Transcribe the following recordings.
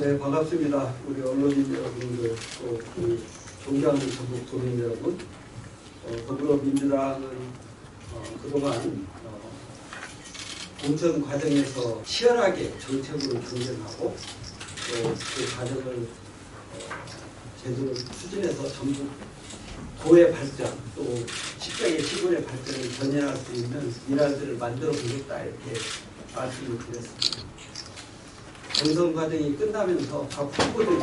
네, 반갑습니다. 우리 언론인 여러분들, 또 우리 존경하는 전국 도민 여러분. 더불어민주당은 그동안 공천 과정에서 치열하게 정책으로 경쟁하고 또 그 과정을 제대로 추진해서 전국 도의 발전, 또 시장의 시군의 발전을 견인할 수 있는 일환들을 만들어 보겠다, 이렇게 말씀을 드렸습니다. 경선 과정이 끝나면서 각 후보들이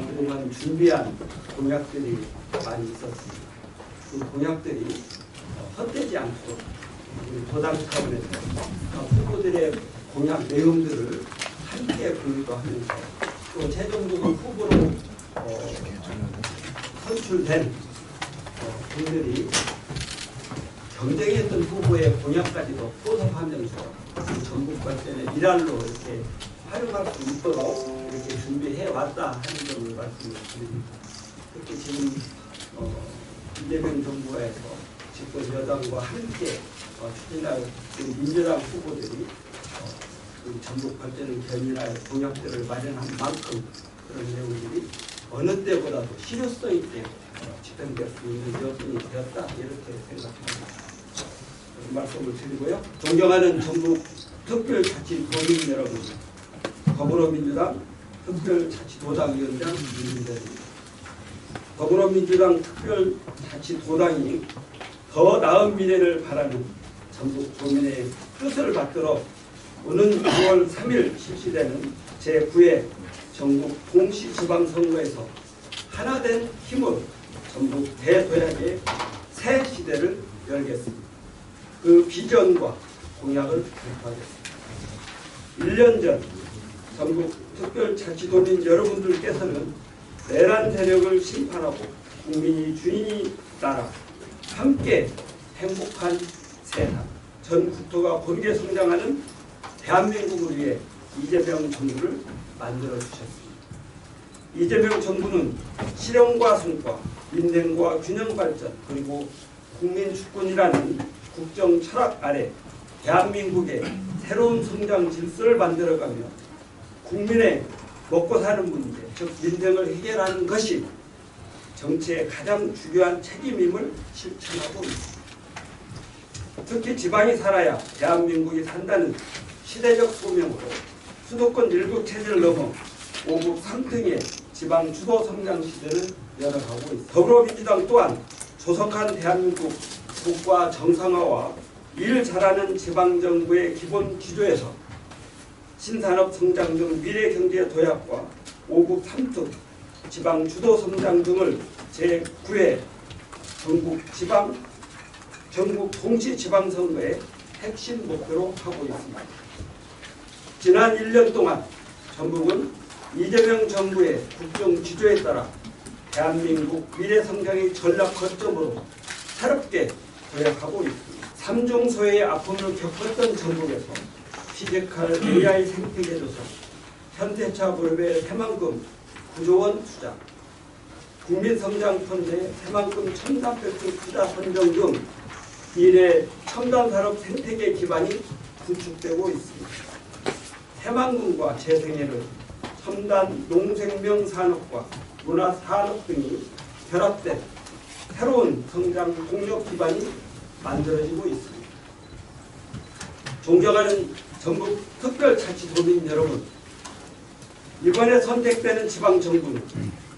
그동안 준비한 공약들이 많이 있었습니다. 그 공약들이 헛되지 않도록 우리 도당 차원에서 각 후보들의 공약 내용들을 함께 공유도 하면서 또 최종적으로 후보로 선출된 분들이 경쟁했던 후보의 공약까지도 포섭하면서 전국 발전의 일환으로 이렇게 활용할 수 있도록 이렇게 준비해 왔다 하는 점을 말씀을 드립니다. 특히 지금 이재명 정부에서 집권 여당과 함께 추진할 민주당 후보들이 전국 발전을 견인할 공약들을 마련한 만큼 그런 내용들이 어느 때보다도 실효성 있게 집행될 수 있는 여건이 되었다, 이렇게 생각합니다. 말씀을 드리고요. 존경하는 전국 특별자치도민 여러분, 더불어민주당 특별자치도당위원장 윤민대입니다. 더불어민주당 특별자치도당이 더 나은 미래를 바라는 전국 도민의 뜻을 받들어 오는 9월 3일 실시되는 제9회 전국 동시지방선거에서 하나된 힘으로 전국 대도약의 새 시대를 열겠습니다. 그 비전과 공약을 발표하겠습니다. 1년 전 전국 특별자치도민 여러분들께서는 내란 세력을 심판하고 국민이 주인이 따라 함께 행복한 세상, 전 국토가 고르게 성장하는 대한민국을 위해 이재명 정부를 만들어 주셨습니다. 이재명 정부는 실현과 성과, 민생과 균형 발전, 그리고 국민 주권이라는 국정 철학 아래 대한민국의 새로운 성장 질서를 만들어가며 국민의 먹고 사는 문제, 즉 민생을 해결하는 것이 정치의 가장 중요한 책임임을 실천하고 있습니다. 특히 지방이 살아야 대한민국이 산다는 시대적 소명으로 수도권 1국 체제를 넘어 5국 상승의 지방 주도 성장 시대를 열어가고 있습니다. 더불어민주당 또한 조속한 대한민국 국가 정상화와 일 잘하는 지방정부의 기본 기조에서 신산업 성장 등 미래 경제 도약과 5국 3특 지방 주도 성장 등을 제9회 전국 동시지방선거의 핵심 목표로 하고 있습니다. 지난 1년 동안 전북은 이재명 정부의 국정 지조에 따라 대한민국 미래 성장의 전략 거점으로 새롭게 도약하고 있습니다. 삼중소의 아픔을 겪었던 전북에서 피지컬 AI 생태계 조성, 현대차 무렵의 새만금 9조 원 투자, 국민성장펀드의 새만금 첨단백수 투자 선정 등 미래 첨단산업 생태계 기반이 구축되고 있습니다. 새만금과 재생에는 첨단 농생명 산업과 문화 산업 등이 결합된 새로운 성장 동력 기반이 만들어지고 있습니다. 존경하는 전국 특별자치도민 여러분, 이번에 선택되는 지방정부는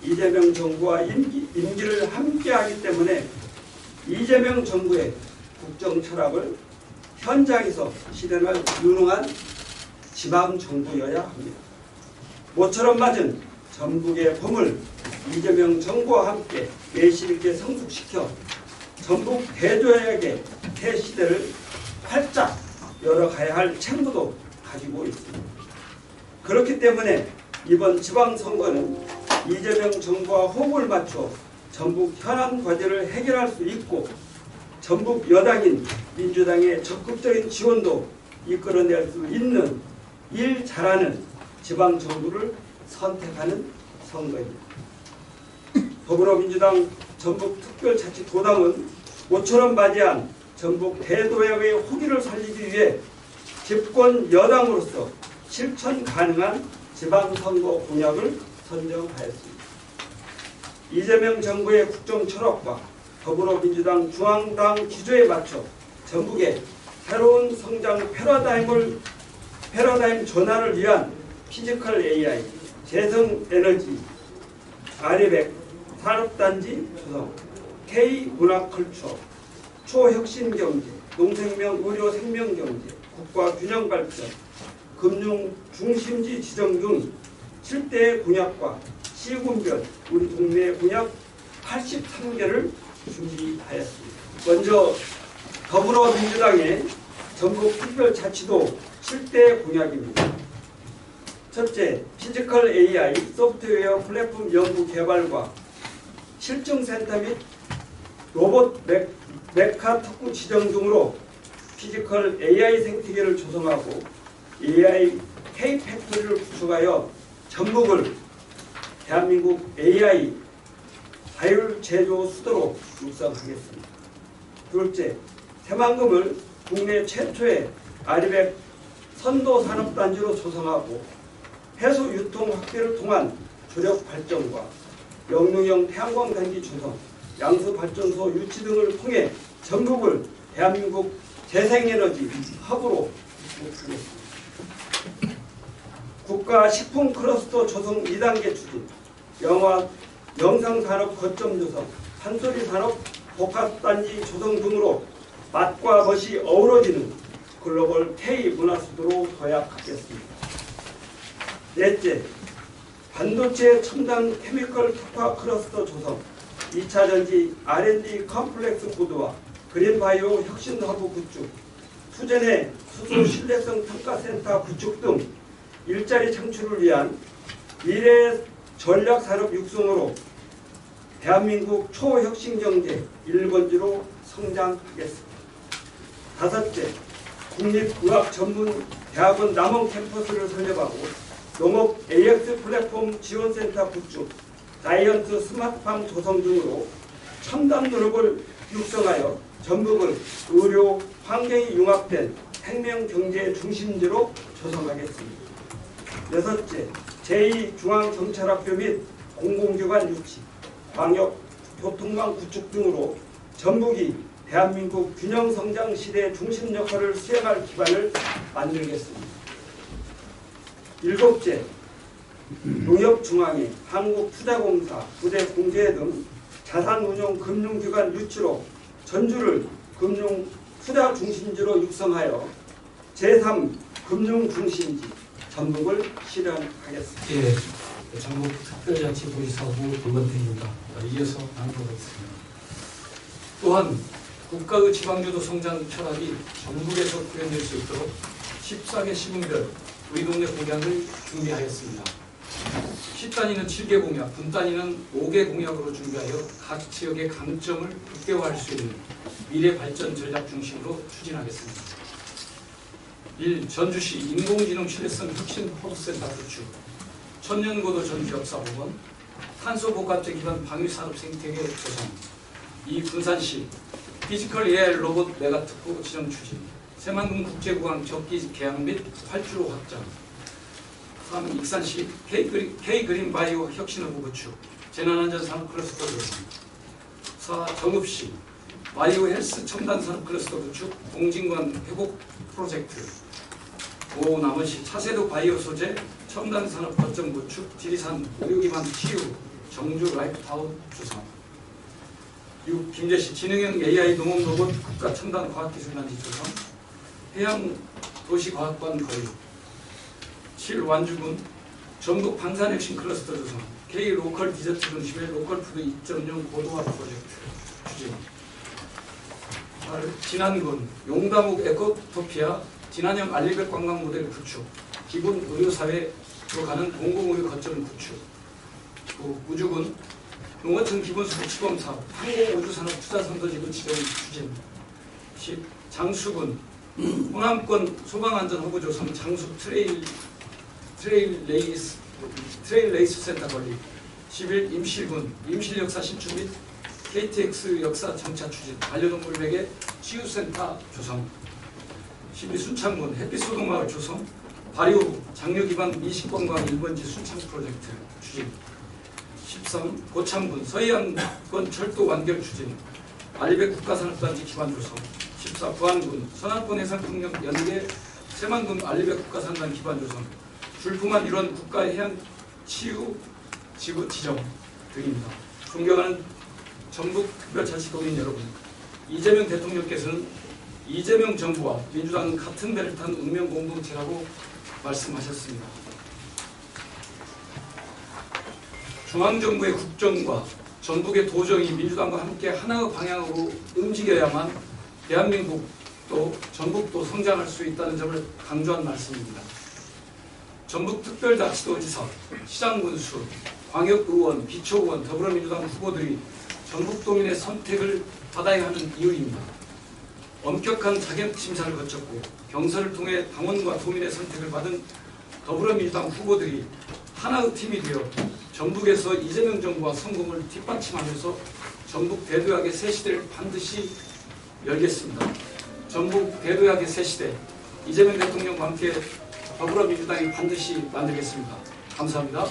이재명 정부와 임기를 함께하기 때문에 이재명 정부의 국정 철학을 현장에서 실현할 유능한 지방정부여야 합니다. 모처럼 맞은 전북의 봄을 이재명 정부와 함께 내실 있게 성숙시켜 전북 대도약의 새 시대를 활짝 열어가야 할 책무도 가지고 있습니다. 그렇기 때문에 이번 지방선거는 이재명 정부와 호흡을 맞춰 전북 현안 과제를 해결할 수 있고 전북 여당인 민주당의 적극적인 지원도 이끌어낼 수 있는 일 잘하는 지방정부를 선택하는 선거입니다. 더불어민주당 전북특별자치도당은 모처럼 맞이한 전북 대도약의 호기를 살리기 위해 집권 여당으로서 실천 가능한 지방선거 공약을 선정하였습니다. 이재명 정부의 국정 철학과 더불어민주당 중앙당 기조에 맞춰 전국의 새로운 성장 패러다임 전환을 위한 피지컬 AI, 재생에너지, 아리백 산업단지 조성, K문화컬처, 초혁신경제, 농생명 의료 생명경제, 국가균형발전, 금융중심지 지정 등 7대 공약과 시군별 우리 동네 공약 83개를 준비하였습니다. 먼저 더불어민주당의 전국특별자치도 7대 공약입니다. 첫째, 피지컬 AI 소프트웨어 플랫폼 연구 개발과 실증센터 및 로봇 메카 특구 지정 등으로 피지컬 AI 생태계를 조성하고 AI K-팩토리를 구축하여 전북을 대한민국 AI 자율 제조 수도로 육성하겠습니다. 둘째, 새만금을 국내 최초의 아리백 선도 산업단지로 조성하고 해수 유통 확대를 통한 조력 발전과 영농형 태양광 단지 조성, 양수 발전소 유치 등을 통해 전북을 대한민국 재생에너지 허브로 구축하겠습니다. 국가 식품 클러스터 조성 2단계 추진, 영상산업 거점 조성, 판소리 산업 복합단지 조성 등으로 맛과 멋이 어우러지는 글로벌 K 문화수도로 도약하겠습니다. 넷째, 반도체 첨단 케미컬 특화 클러스터 조성, 2차 전지 R&D 컴플렉스 코드와 그린바이오 혁신 허브 구축, 수전의 수소 신뢰성 평가센터 구축 등 일자리 창출을 위한 미래 전략 산업 육성으로 대한민국 초혁신경제 1번지로 성장하겠습니다. 다섯째, 국립의학전문대학원 남원 캠퍼스를 설립하고 농업 AX 플랫폼 지원센터 구축, 자이언트 스마트팜 조성 등으로 첨단 노력을 육성하여 전북을 의료, 환경이 융합된 혁명경제 중심지로 조성하겠습니다. 여섯째, 제2중앙경찰학교 및 공공기관 유치, 광역 교통망 구축 등으로 전북이 대한민국 균형성장 시대 중심 역할을 수행할 기반을 만들겠습니다. 일곱째, 농협중앙회, 한국투자공사, 부대공제 등 자산운용 금융기관 유치로 전주를 금융투자 중심지로 육성하여 제3 금융중심지 전북을 실현하겠습니다. 예, 전북특별자치도지사후 김건태입니다. 이어서 나누겠습니다. 또한 국가의 지방주도 성장 철학이 전북에서 구현될 수 있도록 14개 시군별 우리 동네 공약을 준비하였습니다. 10단위는 7개 공약, 분단위는 5개 공약으로 준비하여 각 지역의 강점을 극대화할 수 있는 미래 발전 전략 중심으로 추진하겠습니다. 1. 전주시 인공지능 신뢰성 혁신 허브센터 구축, 천년고도 전주 역사복원, 탄소 복합재 기반 방위산업 생태계 조성. 2. 군산시 피지컬 AI 로봇 메가특구 지정 추진, 새만금 국제구강 적기 개항 및 활주로 확장. 3. 익산시 K그린 바이오 혁신허브 구축, 재난안전산업 클러스터 조성. 4. 정읍시 바이오 헬스 첨단산업 클러스터 구축, 공진관 회복 프로젝트. 5. 남원시 차세도 바이오 소재 첨단산업 거점 구축, 지리산 의료기반 치유 정주 라이프타운 조성. 6. 김제시 지능형 AI 농업 로봇 국가 첨단 과학기술단지 조성, 해양 도시과학관 건립. 7. 완주군 전북 방산혁신 클러스터 조성, K 로컬 디저트 중심의 로컬푸드 2.0 고도화 프로젝트 추진. 8. 진안군 용다목 에코토피아 진안형 알리백 관광 모델 구축, 기본 의료사회로 가는 공공의료 거점 구축. 9. 우주군 농어촌 기본수급 시범사업 항공우주산업 투자선도지구 지정 추진. 10. 장수군 호남권 소방안전 허브 조성 장수 트레일 레이스 센터 건립. 11. 임실군 임실역사 신축 및 KTX 역사 정차 추진, 반려동물 베개 치유센터 조성. 12. 순창군 햇빛소독마을 조성, 발효 장려 기반 미식관광 1번지 순창 프로젝트 추진. 13. 고창군 서해안권 철도 완결 추진. 알리백 국가산업단지 기반 조성. 14. 부안군 서남권 해상풍력 연계 새만금 알리백 국가산단 기반 조성. 줄품한 일원 국가해양 치유 지구 지정 등입니다. 존경하는 전북특별자치도민 여러분, 이재명 대통령께서는 이재명 정부와 민주당은 같은 배를 탄 운명 공동체라고 말씀하셨습니다. 중앙정부의 국정과 전북의 도정이 민주당과 함께 하나의 방향으로 움직여야만 대한민국도 전북도 성장할 수 있다는 점을 강조한 말씀입니다. 전북특별자치도지사, 시장군수, 광역의원, 기초의원, 더불어민주당 후보들이 전북도민의 선택을 받아야 하는 이유입니다. 엄격한 자격심사를 거쳤고 경선을 통해 당원과 도민의 선택을 받은 더불어민주당 후보들이 하나의 팀이 되어 전북에서 이재명 정부와 성공을 뒷받침하면서 전북 대도약의 새 시대를 반드시 열겠습니다. 전북 대도약의 새 시대, 이재명 대통령과 함께 더불어민주당이 반드시 만들겠습니다. 감사합니다.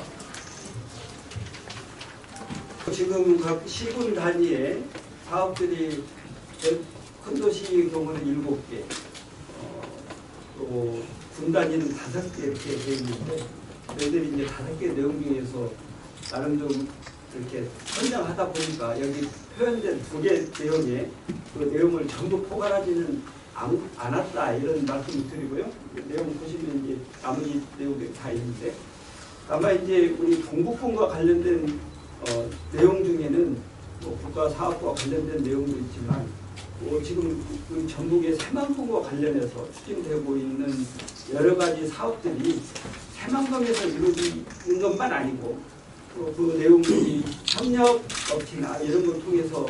지금 각 시군 단위의 사업들이 큰 도시 경우는 7개, 또 군 단위는 5개 이렇게 되어 있는데 저희들이 이제 5개 내용 중에서 나름 좀 이렇게 선정하다 보니까 여기 표현된 2개 내용에 그 내용을 전부 포괄하지는 않았다 이런 말씀을 드리고요. 내용 보시면 이제 나머지 내용들이 다 있는데 아마 이제 우리 동북권과 관련된 내용 중에는 뭐 국가사업과 관련된 내용도 있지만 지금 우리 전북의 새만금과 관련해서 추진되고 있는 여러 가지 사업들이 새만금에서 이루어지는 것만 아니고 또 그 내용들이 협력업체나 이런 걸 통해서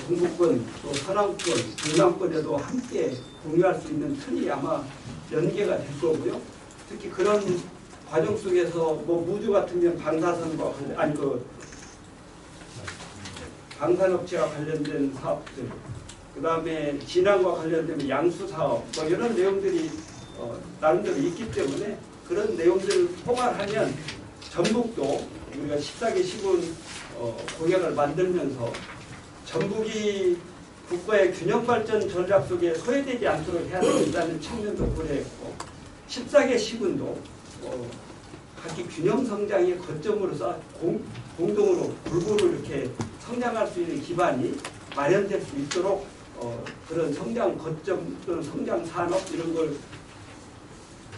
동북권, 또 서남권, 중남권에도 함께 공유할 수 있는 틀이 아마 연계가 될 거고요. 특히 그런 과정 속에서 뭐 무주 같은 경우 방사선과 방산업체와 관련된 사업들, 그 다음에 진앙과 관련된 양수 사업, 뭐 이런 내용들이 나름대로 있기 때문에 그런 내용들을 포괄하면 전북도 우리가 14개 시군 공약을 만들면서 전북이 국가의 균형발전 전략 속에 소외되지 않도록 해야 된다는 측면도 고려했고 14개 시군도 각기 균형 성장의 거점으로서 공동으로 골고루 이렇게 성장할 수 있는 기반이 마련될 수 있도록 그런 성장 거점 또는 성장 산업 이런 걸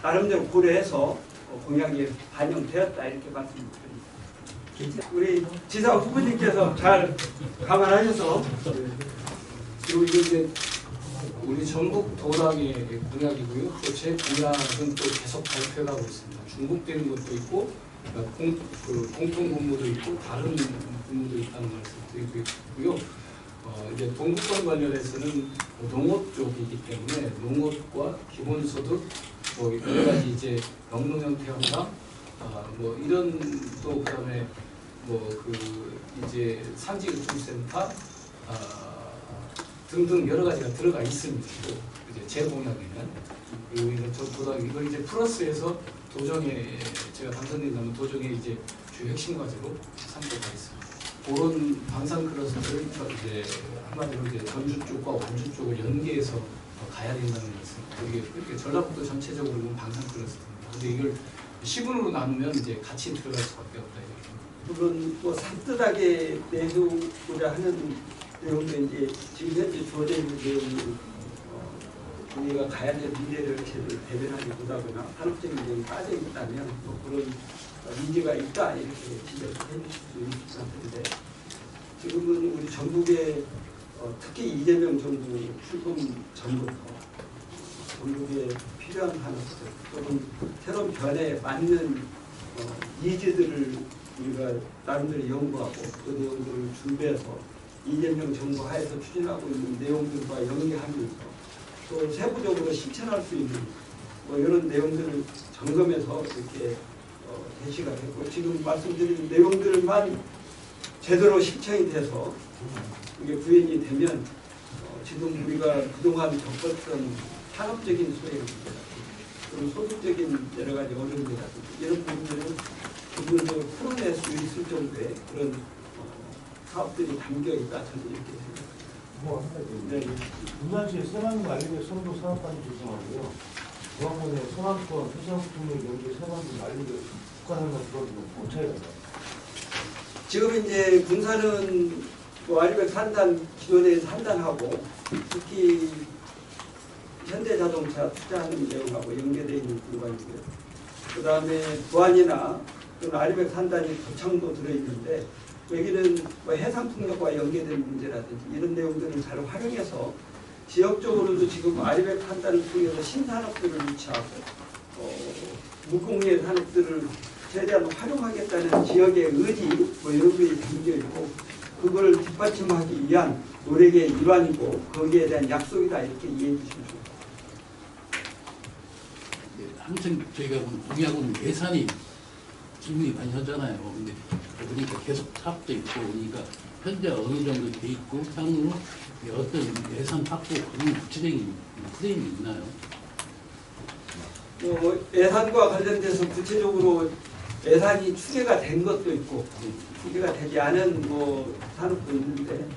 나름대로 고려해서 공약이 반영되었다 이렇게 말씀드립니다. 우리 지사 후보님께서 잘 감안하셔서 그리고 이제 우리 전북 도당의 공약이고요. 또 제 공약은 또 계속 발표하고 있습니다. 중복되는 것도 있고 공통 근무도 있고 다른 근무도 있다는 말씀 드리고요. 이제 동북권 관련해서는 농업 쪽이기 때문에 농업과 기본소득 뭐 여러 가지 이제 영농형 태양광 뭐 이런 또 그다음에 뭐 이제 산지교통센터 등등 여러 가지가 들어가 있습니다. 이제 제 공약에는 그리고 이제 저 도당 이걸 이제 플러스해서 도정에 제가 당선된다면 도정에 이제 주요 핵심 과제로 삼고 가겠습니다. 그런 방산 클러스터를 이제 한마디로 이제 전주 쪽과 완주 쪽을 연계해서 가야 된다는 말씀. 이게 전라북도 전체적으로 보면 방산 클러스터입니다. 근데 이걸 시군으로 나누면 이제 같이 들어갈 수밖에 없다. 물론 뭐 산뜻하게 내주고자 하는 내용도 이제 지금 현재 주어져 있는 내용이 우리가 가야 될 미래를 제대로 대변하지 못하거나 산업적인 내용이 빠져 있다면 뭐 그런 문제가 있다 이렇게 지적해 주실 수 있을 것 같은데 지금은 우리 전북의 특히 이재명 정부 출범 전부터 전북에 필요한 산업들 또는 새로운 변화에 맞는 니즈들을 우리가 나름대로 연구하고 그 내용들을 준비해서 이재명 정부 하에서 추진하고 있는 내용들과 연계하면서 또 세부적으로 실천할 수 있는 뭐 이런 내용들을 점검해서 이렇게 제시가 됐고 지금 말씀드린 내용들만 제대로 실천이 돼서 이게 구현이 되면 지금 우리가 그동안 겪었던 산업적인 소외 그런 소득적인 여러 가지 어려움이라든지 이런 부분들을 부분적으로 풀어낼 수 있을 정도의 그런 사업들이 담겨 있다 저는 이렇게 생각합니다. 뭐 한 가지. 네. 분산시에 새만금 알리백 선도 사업단이 조성하고요. 중앙본에 소남권 해상품의 경제 새만금 알리백 국가산단 들어오는 뭐 차이가 나요? 지금 이제 군사는 뭐 알리백 산단 기존에 산단하고 특히 현대자동차 투자하는 내용하고 연계되어 있는 공간이고요. 그 다음에 부안이나 또는 알리백 산단이 고창도 들어있는데 여기는 뭐 해상풍력과 연계된 문제라든지 이런 내용들을 잘 활용해서 지역적으로도 지금 알리백 산단을 통해서 신산업들을 유치하고 무공예 산업들을 최대한 활용하겠다는 지역의 의지 뭐 이런 것이 담겨 있고 그걸 뒷받침하기 위한 노력의 일환이고 거기에 대한 약속이다 이렇게 이해해 주시면 좋겠습니다. 항상 저희가 공약은 예산이 질문이 많이 하잖아요. 근데 그러니까 계속 사업도 있고 그러니까 현재 어느 정도 돼 있고 향후 어떤 예산 확보 그런 구체적인 프레임이 있나요? 예산과 관련돼서 구체적으로 예산이 추계가 된 것도 있고 추계가 되지 않은 산업도 있는데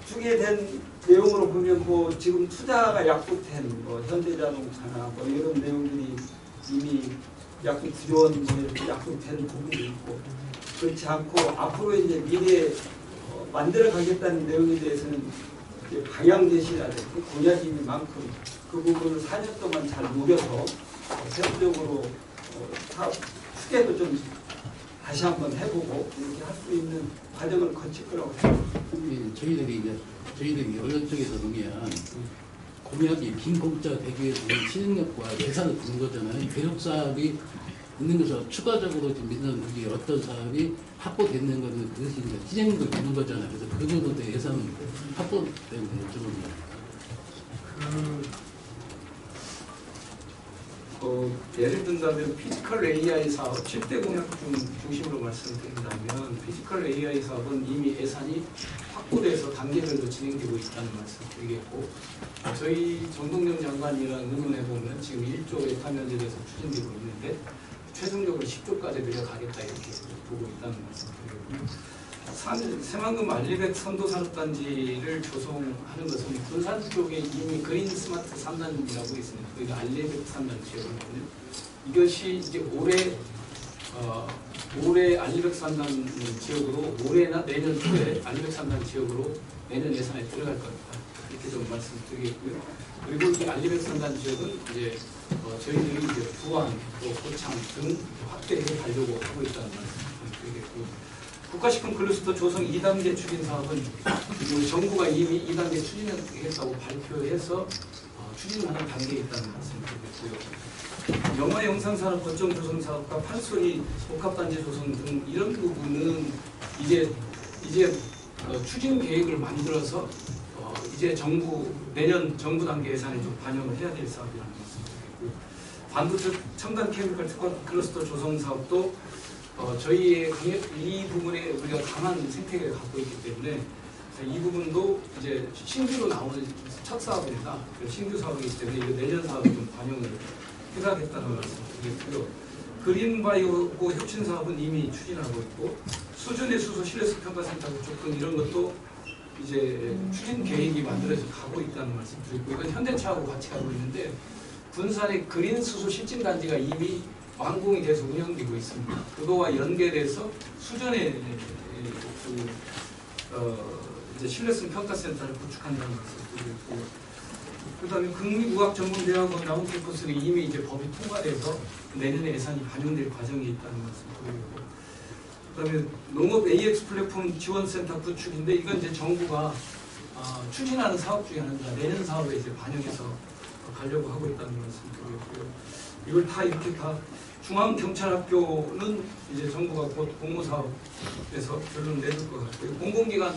추계된 내용으로 보면 지금 투자가 약속된 현대자동차나 이런 내용들이 이미 약 9조 원 이렇게 약속된 부분도 있고 그렇지 않고 앞으로 이제 미래에 만들어 가겠다는 내용에 대해서는 이제 방향 제시라든지 공약이 있는 만큼 그 부분을 4년 동안 잘 녹여서 세부적으로 사업 추계도 좀 다시 한번 해보고 이렇게 할 수 있는 과정을 거칠 거라고 생각합니다. 저희들이 어느 쪽에서 보면 공약이 빈 공짜가 되기 위해서는 실행력과 예산을 두는 거잖아요. 계속 사업이 있는 것을 추가적으로 지금 믿는 그게 어떤 사업이 확보되는 거는 그것이 이제 실행도 되는 거잖아요. 그래서 그 부분에 예산은 확보되는 여쭤봅니다. 예를 든다면 피지컬 AI 사업 7대 공약 중심으로 말씀드린다면 피지컬 AI 사업은 이미 예산이 확보돼서 단계별로 진행되고 있다는 말씀 드리겠고 저희 정동영 장관이랑 의논해보면 지금 1조 예타 면제돼서 추진되고 있는데 최종적으로 10조까지 내려가겠다 이렇게 보고 있다는 말씀 드리고요. 새만금 알리백 선도산업단지를 조성하는 것은 군산 쪽에 이미 그린 스마트 3단이라고 있습니다. 그러니까 알리백 3단 지역이거든요. 이것이 이제 올해 알리백 3단 지역으로 올해나 내년 초에 알리백 3단 지역으로 내년 예산에 들어갈 겁니다. 이렇게 좀 말씀드리겠고요. 그리고 이 알리백 3단 지역은 이제 저희들이 이제 부안, 또 고창 등 확대해 가려고 하고 있다는 말씀 드리겠고요. 국가식품 클러스터 조성 2단계 추진 사업은 정부가 이미 2단계 추진했다고 발표해서 추진하는 단계에 있다는 말씀 드리겠고요. 영화 영상산업 거점 조성 사업과 판소리 복합단지 조성 등 이런 부분은 이제 추진 계획을 만들어서 이제 내년 정부 단계 예산에 좀 반영을 해야 될 사업이라는 말씀 드리겠고요. 반도체 첨단 케미컬 특화 클러스터 조성 사업도 저희의 이 부분에 우리가 강한 생태계를 갖고 있기 때문에 이 부분도 이제 신규로 나오는 첫 사업입니다. 신규 사업이기 때문에 이거 내년 사업에 좀 반영을 해가겠다는 말씀드리고요. 그린바이오 혁신 사업은 이미 추진하고 있고 수준의 수소 실내수 평가센터 구축 등 이런 것도 이제 추진 계획이 만들어져 가고 있다는 말씀드리고 이건 현대차하고 같이 하고 있는데 군산의 그린 수소 실증 단지가 이미 완공이 돼서 운영되고 있습니다. 그거와 연계돼서 수전에 이제 신뢰성 평가센터를 구축한다는 말씀드리고, 그다음에 국립의학전문대학원 라운 캠퍼스는 이미 이제 법이 통과돼서 내년에 예산이 반영될 과정에 있다는 말씀드리고, 그다음에 농업 AX 플랫폼 지원센터 구축인데 이건 이제 정부가 추진하는 사업 중에 하나입니다. 내년 사업에 이제 반영해서 가려고 하고 있다는 말씀드리고요. 이걸 다 이렇게 다 중앙경찰학교는 이제 정부가 곧 공모사업에서 결론 내줄 것 같고요. 공공기관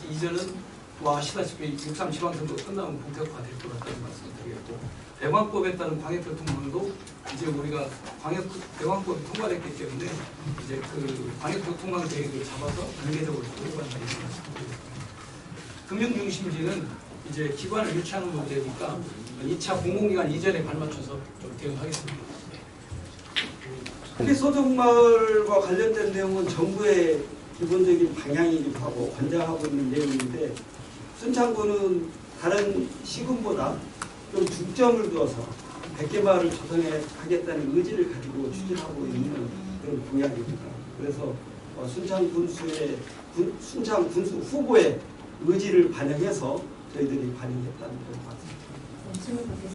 이전은 뭐 아시다시피 63 지방선거 끝나면 본격화될 것 같다는 말씀드리겠고, 배관법에 따른 광역교통망도 이제 우리가 배관법이 통과됐기 때문에 이제 그 광역교통망 계획을 잡아서 단계적으로推관하는 말씀드리겠습니다. 금융중심지는 이제 기관을 유치하는 문제니까 2차 공공기관 이전에 발맞춰서 좀 대응하겠습니다. 소득마을과 관련된 내용은 정부의 기본적인 방향이기도 하고 권장하고 있는 내용인데 순창구는 다른 시군보다 좀 중점을 두어서 100개 마을을 조성하겠다는 의지를 가지고 추진하고 있는 그런 공약입니다. 그래서 순창 군수 후보의 의지를 반영해서 저희들이 반영했다는 것 같습니다.